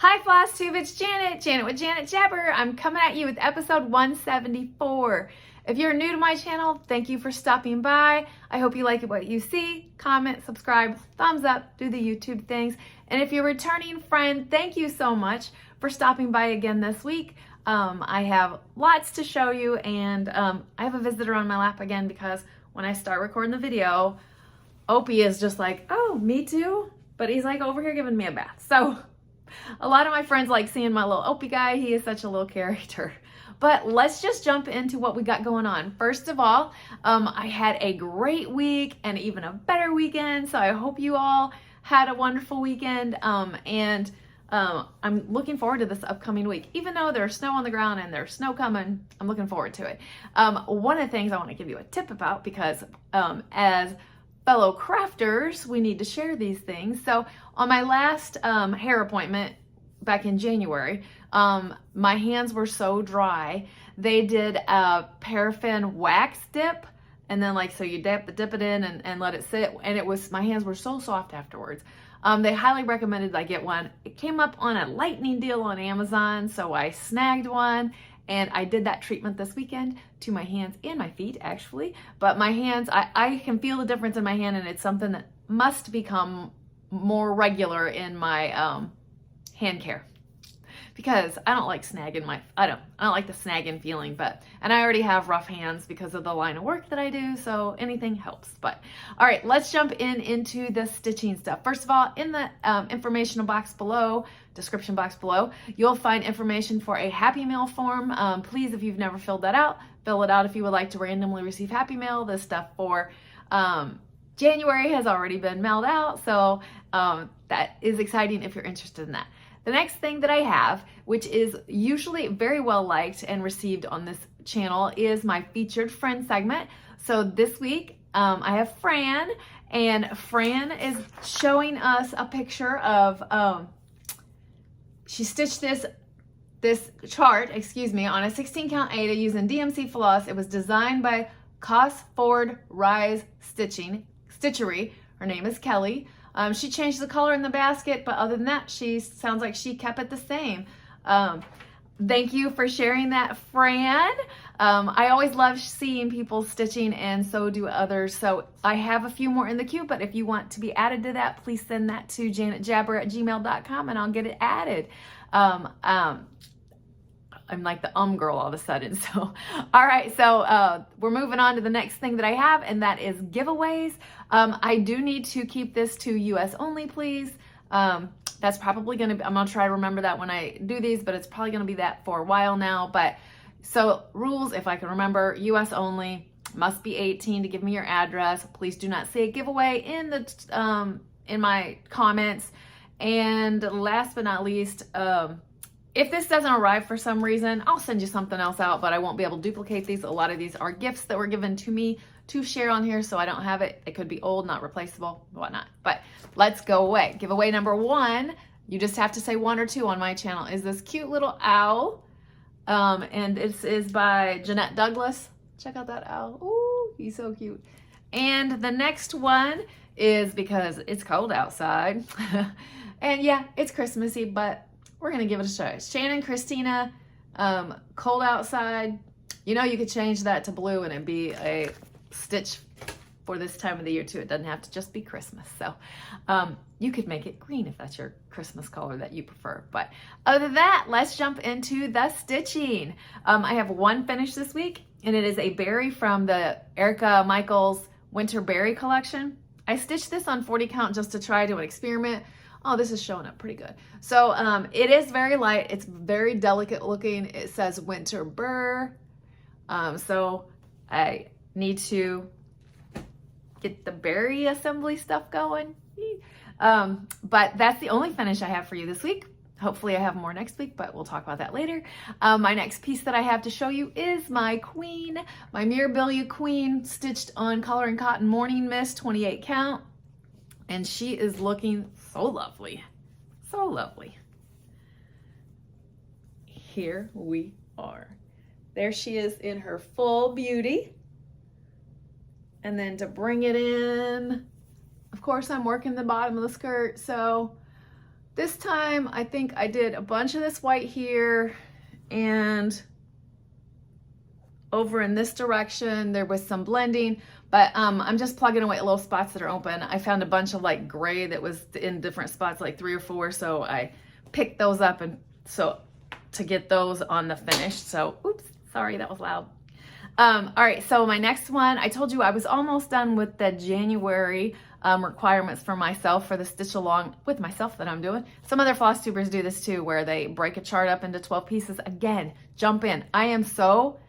Hi Flosstube, it's Janet with Janet Jabber. I'm coming at you with episode 174. If you're new to my channel, thank you for stopping by. I hope you like what you see. Comment, subscribe, thumbs up, do the YouTube things. And if you're a returning friend, thank you so much for stopping by again this week. I have lots to show you, and I have a visitor on my lap again because when I start recording the video, Opie is just like, oh, me too? But he's like over here giving me a bath. So a lot of my friends like seeing my little Opie guy. He is such a little character. But let's just jump into what we got going on. First of all, I had a great week and even a better weekend. So I hope you all had a wonderful weekend. I'm looking forward to this upcoming week. Even though there's snow on the ground and there's snow coming, I'm looking forward to it. One of the things I want to give you a tip about, because as fellow crafters, we need to share these things. So on my last hair appointment back in January, my hands were so dry. They did a paraffin wax dip, and then so you dip it in and let it sit, and my hands were so soft afterwards. They highly recommended I get one. It came up on a lightning deal on Amazon, so I snagged one. And I did that treatment this weekend to my hands and my feet, actually. But my hands, I can feel the difference in my hand, and it's something that must become more regular in my hand care. Because I don't like snagging I don't like the snagging feeling, and I already have rough hands because of the line of work that I do, so anything helps. But all right, let's jump into the stitching stuff. First of all, in the informational box below, description box below, you'll find information for a Happy Mail form. Please, if you've never filled that out, fill it out if you would like to randomly receive Happy Mail. This stuff for January has already been mailed out, so that is exciting if you're interested in that. The next thing that I have, which is usually very well liked and received on this channel, is my featured friend segment. So this week I have Fran, and Fran is showing us a picture of, she stitched this chart, on a 16 count Aida using DMC floss. It was designed by Cosford Rise Stitchery. Her name is Kelly. She changed the color in the basket, but other than that, she sounds like she kept it the same. Thank you for sharing that, Fran. I always love seeing people stitching, and so do others. So I have a few more in the queue, but if you want to be added to that, please send that to janetjabber@gmail.com and I'll get it added. I'm like the girl all of a sudden. So, all right. So we're moving on to the next thing that I have, and that is giveaways. I do need to keep this to US only, please. That's probably going to be, I'm going to try to remember that when I do these, but it's probably going to be that for a while now. But so rules, if I can remember, US only, must be 18 to give me your address. Please do not say giveaway in my comments. And last but not least, if this doesn't arrive for some reason, I'll send you something else out, but I won't be able to duplicate these. A lot of these are gifts that were given to me to share on here, so I don't have it. It could be old, not replaceable, whatnot. But let's go away. Giveaway number 1, you just have to say 1 or 2 on my channel, is this cute little owl. And this is by Jeanette Douglas. Check out that owl. Ooh, he's so cute. And the next one is, because it's cold outside, and yeah, it's Christmassy, but we're going to give it a try. Shannon Christina, cold outside. You know, you could change that to blue and it'd be a stitch for this time of the year too. It doesn't have to just be Christmas. So you could make it green if that's your Christmas color that you prefer. But other than that, let's jump into the stitching. I have one finished this week, and it is a berry from the Erica Michaels Winter Berry collection. I stitched this on 40 count just to try to experiment. Oh, this is showing up pretty good. So it is very light. It's very delicate looking. It says Winter Burr. So I need to get the berry assembly stuff going. But that's the only finish I have for you this week. Hopefully I have more next week, but we'll talk about that later. My next piece that I have to show you is my queen, my Mirabilia Queen, stitched on Color and Cotton Morning Mist 28 count. And she is looking so lovely, so lovely. Here we are. There she is in her full beauty. And then to bring it in, of course, I'm working the bottom of the skirt, so This time I think I did a bunch of this white here, and over in this direction there was some blending, but I'm just plugging away at little spots that are open. I found a bunch of like gray that was in different spots, like 3 or 4, so I picked those up and so to get those on the finish. So oops, sorry, that was loud. All right, so my next one, I told you I was almost done with the January requirements for myself for the stitch along with myself that I'm doing. Some other floss tubers do this too, where they break a chart up into 12 pieces. Again, jump in. I am so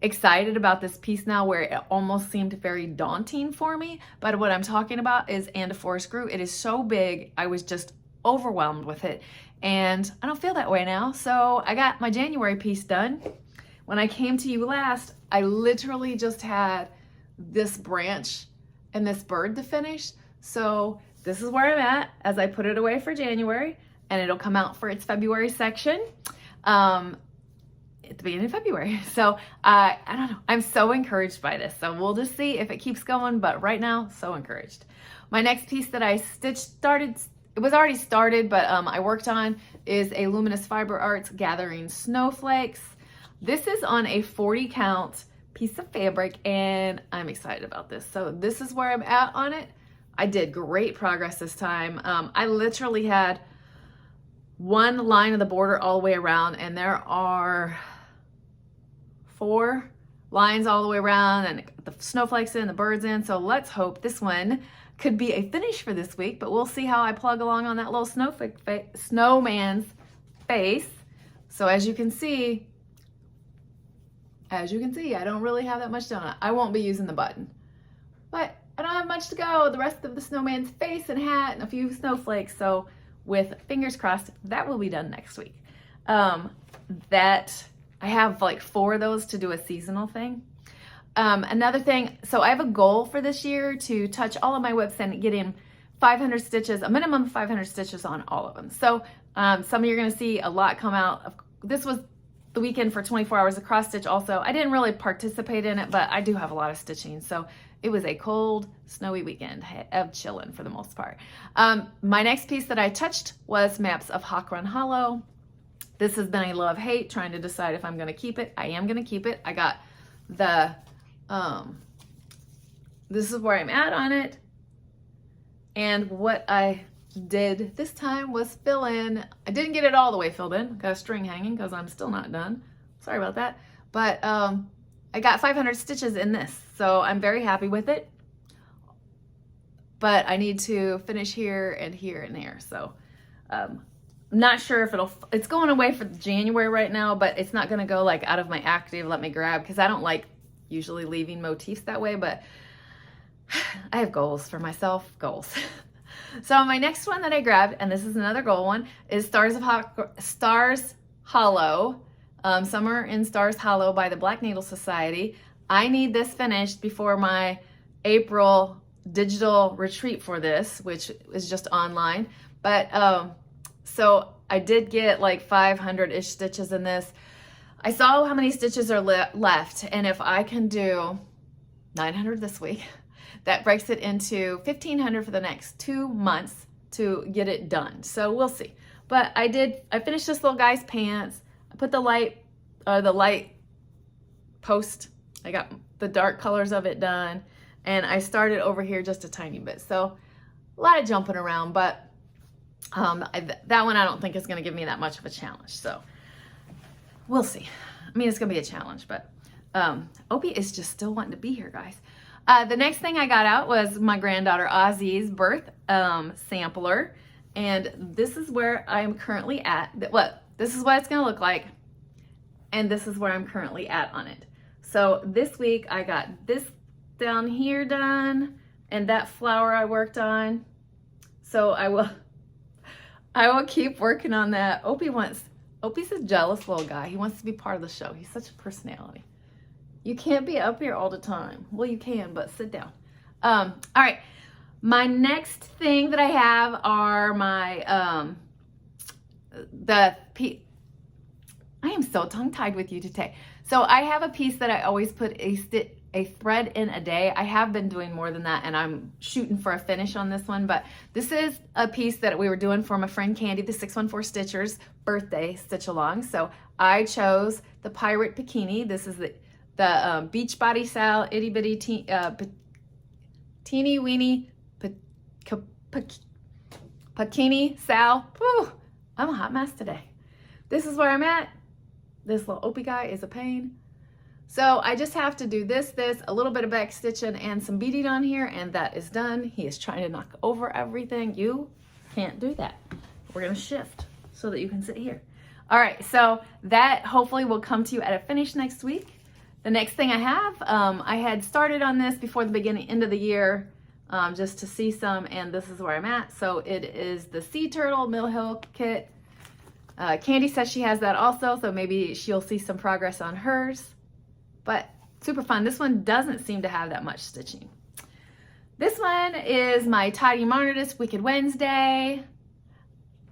excited about this piece now, where it almost seemed very daunting for me, but what I'm talking about is And a Forest Grew. It is so big, I was just overwhelmed with it, and I don't feel that way now. So I got my January piece done. When I came to you last, I literally just had this branch and this bird to finish. So this is where I'm at as I put it away for January, and it'll come out for its February section at the beginning of February. So I don't know, I'm so encouraged by this. So we'll just see if it keeps going, but right now, so encouraged. My next piece that I started, it was already started, but I worked on, is a Luminous Fiber Arts Gathering Snowflakes. This is on a 40 count piece of fabric, and I'm excited about this. So this is where I'm at on it. I did great progress this time. I literally had one line of the border all the way around, and there are 4 lines all the way around, and the snowflakes in, the birds in. So let's hope this one could be a finish for this week, but we'll see how I plug along on that little snowman's face. So as you can see, I don't really have that much done. I won't be using the button, but I don't have much to go. The rest of the snowman's face and hat and a few snowflakes. So with fingers crossed, that will be done next week. That I have like 4 of those to do a seasonal thing. Another thing, so I have a goal for this year to touch all of my whips and get in 500 stitches, a minimum of 500 stitches on all of them. So some of you are gonna see a lot come out. This was the weekend for 24 hours of cross stitch also. I didn't really participate in it, but I do have a lot of stitching. So it was a cold, snowy weekend of chilling for the most part. My next piece that I touched was Maps of Hawk Run Hollow. This has been a love-hate, trying to decide if I'm gonna keep it. I am gonna keep it. I got the, this is where I'm at on it. And what I did this time was fill in. I didn't get it all the way filled in. Got a string hanging because I'm still not done. Sorry about that. But I got 500 stitches in this, so I'm very happy with it. But I need to finish here and here and there. So I'm not sure if it's going away for January right now, but it's not going to go like out of my active, let me grab, because I don't like usually leaving motifs that way, but I have goals for myself, goals. So my next one that I grabbed, and this is another goal one, is Stars Hollow, Summer in Stars Hollow by the Black Needle Society. I need this finished before my April digital retreat for this, which is just online. But so I did get like 500-ish stitches in this. I saw how many stitches are left, and if I can do 900 this week, that breaks it into 1,500 for the next 2 months to get it done. So we'll see. But I finished this little guy's pants. I put the light post. I got the dark colors of it done. And I started over here just a tiny bit. So a lot of jumping around, but that one I don't think is gonna give me that much of a challenge. So we'll see. I mean, it's gonna be a challenge, but Opie is just still wanting to be here, guys. The next thing I got out was my granddaughter Ozzy's birth sampler, and this is where I'm currently at. This is what it's gonna look like, and this is where I'm currently at on it. So this week I got this down here done, and that flower I worked on. So I will keep working on that. Opie's a jealous little guy. He wants to be part of the show. He's such a personality. You can't be up here all the time. Well, you can, but sit down. All right. My next thing that I have are my, I am so tongue-tied with you today. So I have a piece that I always put a a thread in a day. I have been doing more than that, and I'm shooting for a finish on this one, but this is a piece that we were doing for my friend Candy, the 614 Stitcher's birthday stitch along. So I chose the Pirate Bikini. This is the Beachbody Sal Itty Bitty Teeny Weeny Bikini Sal. Whew, I'm a hot mess today. This is where I'm at. This little Opie guy is a pain. So I just have to do this, a little bit of back stitching and some beading on here, and that is done. He is trying to knock over everything. You can't do that. We're gonna shift so that you can sit here. All right, so that hopefully will come to you at a finish next week. The next thing I have, I had started on this before the end of the year, just to see some, and this is where I'm at. So it is the Sea Turtle Mill Hill kit. Candy says she has that also, so maybe she'll see some progress on hers. But super fun. This one doesn't seem to have that much stitching. This one is my Tidy Martyrdus Wicked Wednesday.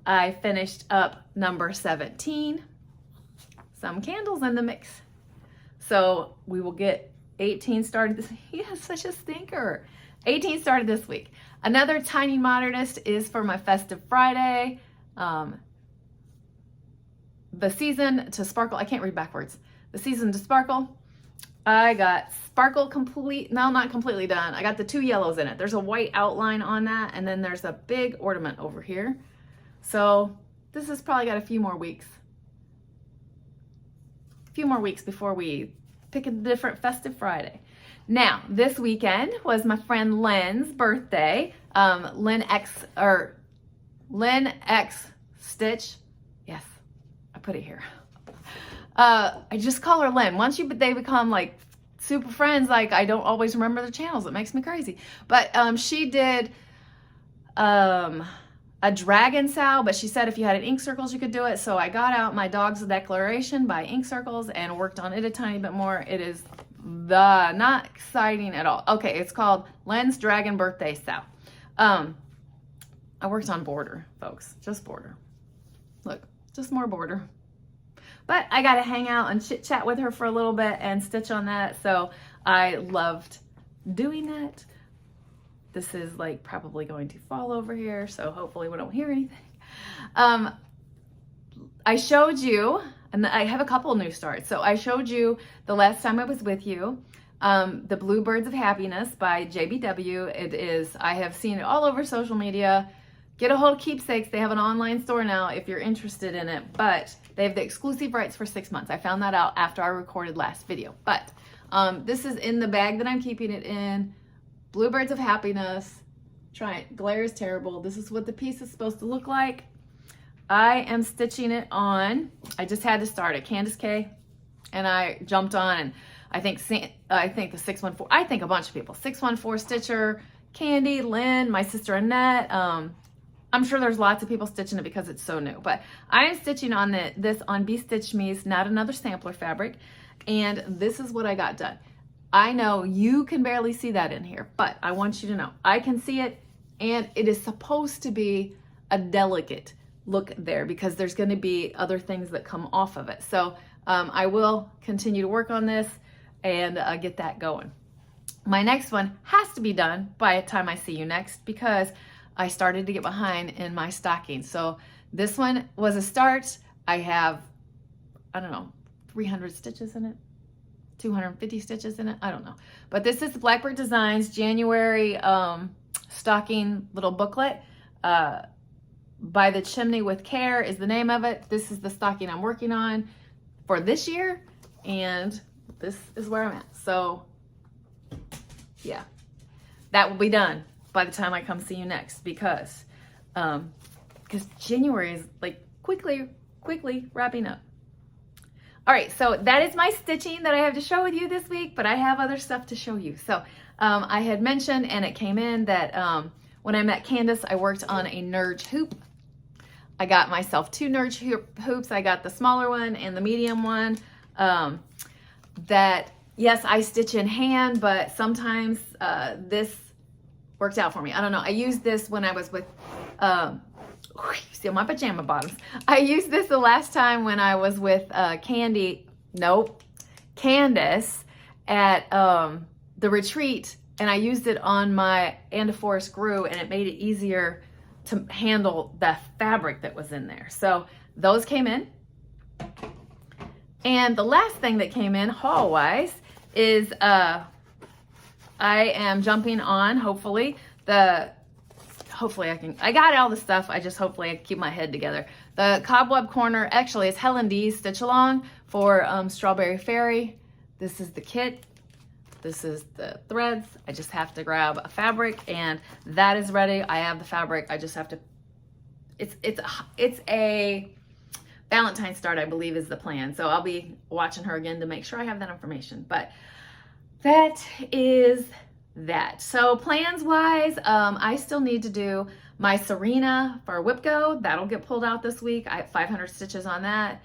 I finished up number 17. Some candles in the mix. So we will get 18 started this. He has such a stinker. 18 started this week. Another Tiny Modernist is for my Festive Friday. The Season to Sparkle. I can't read backwards. The Season to Sparkle. I got Sparkle complete, no, not completely done. I got the 2 yellows in it. There's a white outline on that, and then there's a big ornament over here. So this has probably got a few more weeks. Before we pick a different Festive Friday. Now, this weekend was my friend Lynn's birthday. Lynn X Stitch. Yes, I put it here. I just call her Lynn. Once they become like super friends, like I don't always remember their channels. It makes me crazy. But she did a dragon sow, but she said if you had an ink circles, you could do it. So I got out my Dog's Declaration by Ink Circles and worked on it a tiny bit more. It is not exciting at all. Okay, it's called Lynn's Dragon Birthday Sow. I worked on border, folks, just border. Look, just more border. But I got to hang out and chit chat with her for a little bit and stitch on that. So I loved doing that. This is like probably going to fall over here. So hopefully we don't hear anything. I showed you, and I have a couple new starts. So I showed you the last time I was with you, the Bluebirds of Happiness by JBW. It is, I have seen it all over social media. Get a hold of Keepsakes. They have an online store now if you're interested in it, but they have the exclusive rights for 6 months. I found that out after I recorded last video, but this is in the bag that I'm keeping it in. Bluebirds of Happiness. Glare is terrible. This is what the piece is supposed to look like. I am stitching it on. I just had to start it. Candace K, and I jumped on, and I think the 614. I think a bunch of people. 614 Stitcher, Candy, Lynn, my sister Annette. I'm sure there's lots of people stitching it because it's so new, but I am stitching on this on Be Stitch Me's Not Another Sampler fabric, and this is what I got done. I know you can barely see that in here, but I want you to know I can see it, and it is supposed to be a delicate look there because there's going to be other things that come off of it. So I will continue to work on this and get that going. My next one has to be done by the time I see you next because I started to get behind in my stocking. So this one was a start. I have, I don't know, 300 stitches in it, 250 stitches in it. I don't know. But this is the Blackbird Designs January stocking little booklet. By the Chimney with Care is the name of it. This is the stocking I'm working on for this year. And this is where I'm at. So yeah, that will be done by the time I come see you next because January is like quickly wrapping up. All right, so that is my stitching that I have to show with you this week, but I have other stuff to show you. So I had mentioned, and it came in, that when I met Candace, I worked on a Nerge hoop. I got myself 2 Nerge hoops. I got the smaller one and the medium one. That, yes, I stitch in hand, but sometimes this worked out for me. I don't know. I used this when I was with, see my pajama bottoms. I used this the last time when I was with Candace at the retreat, and I used it on my And a Forest Grew, and it made it easier to handle the fabric that was in there. So those came in. And the last thing that came in haul-wise is I am jumping on, hopefully I got all the stuff, hopefully I can keep my head together. The Cobweb Corner, actually it's Helen D's Stitch Along for Strawberry Fairy. This is the kit. This is the threads. I just have to grab a fabric, and that is ready. I have the fabric. I just have to, it's a Valentine's start, I believe, is the plan. So I'll be watching her again to make sure I have that information. But that is that. So plans wise, I still need to do my Serena for WhipGo. That'll get pulled out this week. I have 500 stitches on that.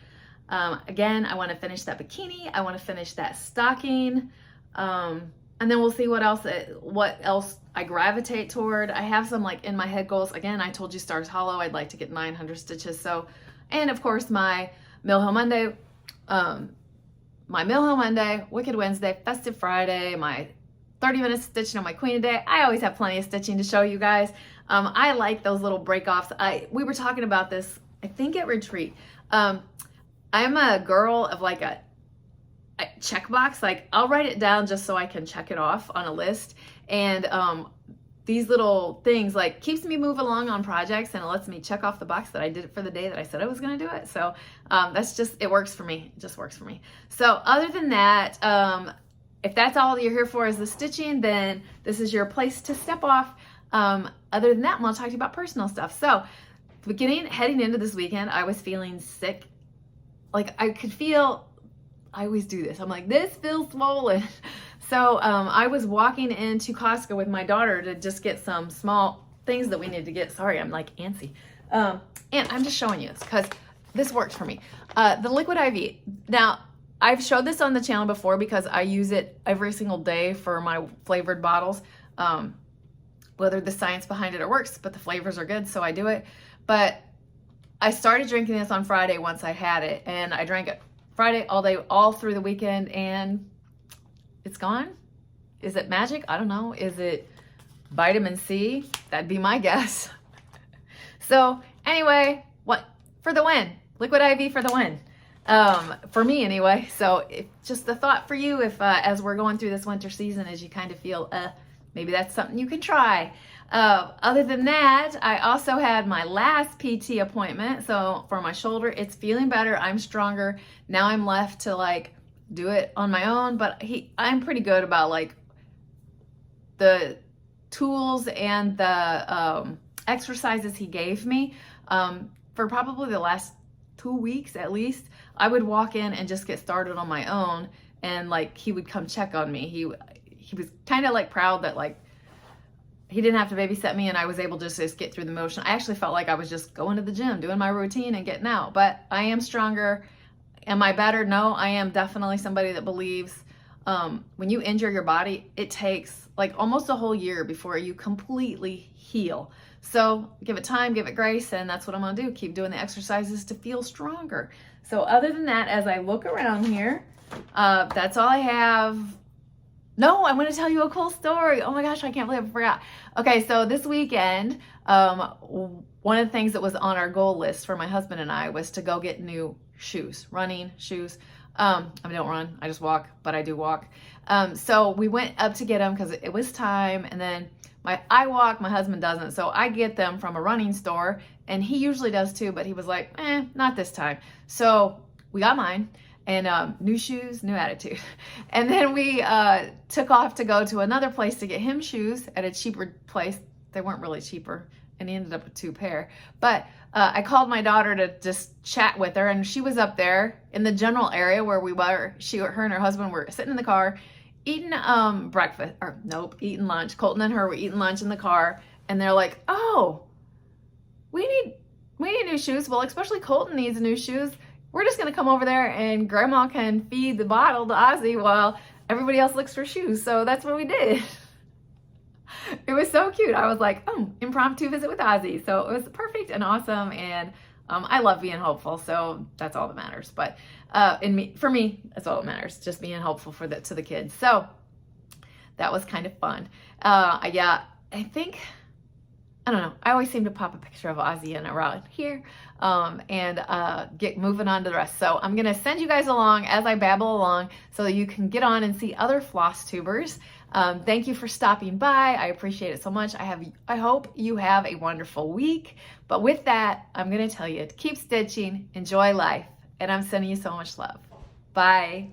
Again, I want to finish that bikini. I want to finish that stocking. And then we'll see what else I gravitate toward. I have some like in my head goals. Again, I told you Stars Hollow, I'd like to get 900 stitches. So, and of course my Mill Hill Monday, Wicked Wednesday, Festive Friday, my 30-minute stitching on my Queen a Day. I always have plenty of stitching to show you guys. I like those little break-offs. We were talking about this, I think at retreat. I'm a girl of like a checkbox. Like I'll write it down just so I can check it off on a list. And these little things like keeps me moving along on projects, and it lets me check off the box that I did it for the day that I said I was going to do it. So that's just, it works for me. It just works for me. So other than that, if that's all you're here for is the stitching, then this is your place to step off. Other than that, I'm going to talk to you about personal stuff. So heading into this weekend, I was feeling sick. Like I could feel, I always do this. I'm like, this feels swollen. So I was walking into Costco with my daughter to just get some small things that we need to get. Sorry, I'm like antsy. And I'm just showing you this because this works for me. The Liquid IV. Now, I've showed this on the channel before because I use it every single day for my flavored bottles. Whether the science behind it works, but the flavors are good, so I do it. But I started drinking this on Friday once I had it, and I drank it Friday all day, all through the weekend, and it's gone. Is it magic? I don't know. Is it vitamin C? That'd be my guess. So anyway, what for the win? Liquid IV for the win. For me anyway. So just the thought for you, if as we're going through this winter season, as you kind of feel, maybe that's something you can try. Other than that, I also had my last PT appointment. So for my shoulder, it's feeling better. I'm stronger. Now I'm left to like do it on my own, but I'm pretty good about like the tools and the exercises he gave me. For probably the last 2 weeks at least, I would walk in and just get started on my own, and like he would come check on me. He was kind of like proud that like he didn't have to babysit me and I was able to just get through the motion. I actually felt like I was just going to the gym, doing my routine and getting out. But I am stronger. Am I better? No, I am definitely somebody that believes when you injure your body, it takes like almost a whole year before you completely heal. So give it time, give it grace, and that's what I'm gonna do. Keep doing the exercises to feel stronger. So other than that, as I look around here, that's all I have. No, I'm gonna tell you a cool story. Oh my gosh, I can't believe I forgot. Okay, so this weekend, one of the things that was on our goal list for my husband and I was to go get new shoes, running shoes. I don't run, I just walk, but I do walk. So we went up to get them because it was time, and then I walk, my husband doesn't, so I get them from a running store, and he usually does too, but he was like, not this time. So we got mine, and new shoes, new attitude. And then we took off to go to another place to get him shoes at a cheaper place. They weren't really cheaper, and he ended up with 2 pair. But I called my daughter to just chat with her, and she was up there in the general area where we were. Her and her husband were sitting in the car eating eating lunch. Colton and her were eating lunch in the car, and they're like, oh, we need new shoes. Well, especially Colton needs new shoes. We're just gonna come over there and grandma can feed the bottle to Ozzy while everybody else looks for shoes. So that's what we did. It was so cute. I was like, impromptu visit with Ozzy. So it was perfect and awesome, and I love being hopeful, so that's all that matters. But for me, that's all that matters, just being hopeful to the kids. So that was kind of fun. Yeah, I think, I don't know, I always seem to pop a picture of Athena around here and get moving on to the rest. So I'm gonna send you guys along as I babble along so that you can get on and see other floss tubers. Thank you for stopping by. I appreciate it so much. I hope you have a wonderful week. But with that, I'm gonna tell you to keep stitching, enjoy life, and I'm sending you so much love. Bye.